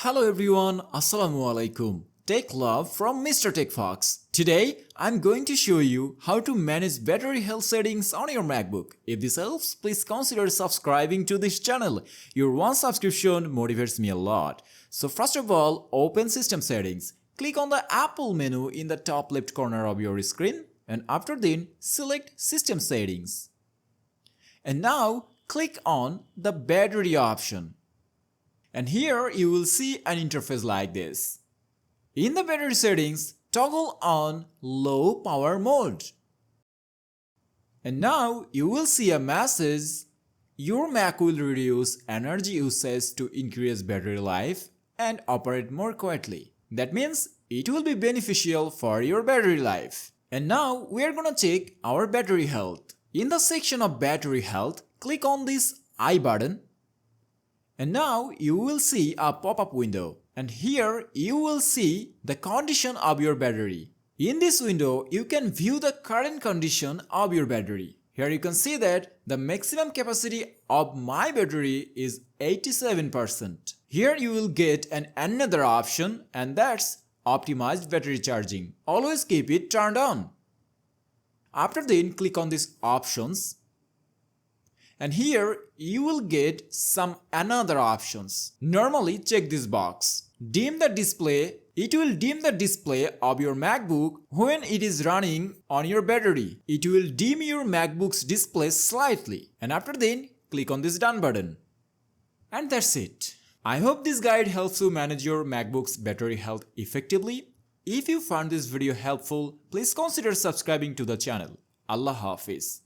Hello everyone, Assalamu alaikum. Tech love from Mr. TECHFOX. Today, I'm going to show you how to manage battery health settings on your MacBook. If this helps, please consider subscribing to this channel. Your one subscription motivates me a lot. So first of all, open System Settings. Click on the Apple menu in the top left corner of your screen and after then, select System Settings. And now, click on the Battery option. And here you will see an interface like this. In the battery settings, toggle on low power mode. And now you will see a message, your Mac will reduce energy usage to increase battery life and operate more quietly. That means it will be beneficial for your battery life. And now we are gonna check our battery health. In the section of battery health, click on this I button. And now you will see a pop-up window and here you will see the condition of your battery. In this window, you can view the current condition of your battery. Here you can see that the maximum capacity of my battery is 87%. Here you will get another option and that's optimized battery charging. Always keep it turned on. After then, click on these options. And here you will get some another options. Normally check this box. Dim the display. It will dim the display of your MacBook when it is running on your battery. It will dim your MacBook's display slightly. And after then click on this done button. And that's it. I hope this guide helps you manage your MacBook's battery health effectively. If you found this video helpful, please consider subscribing to the channel. Allah Hafiz.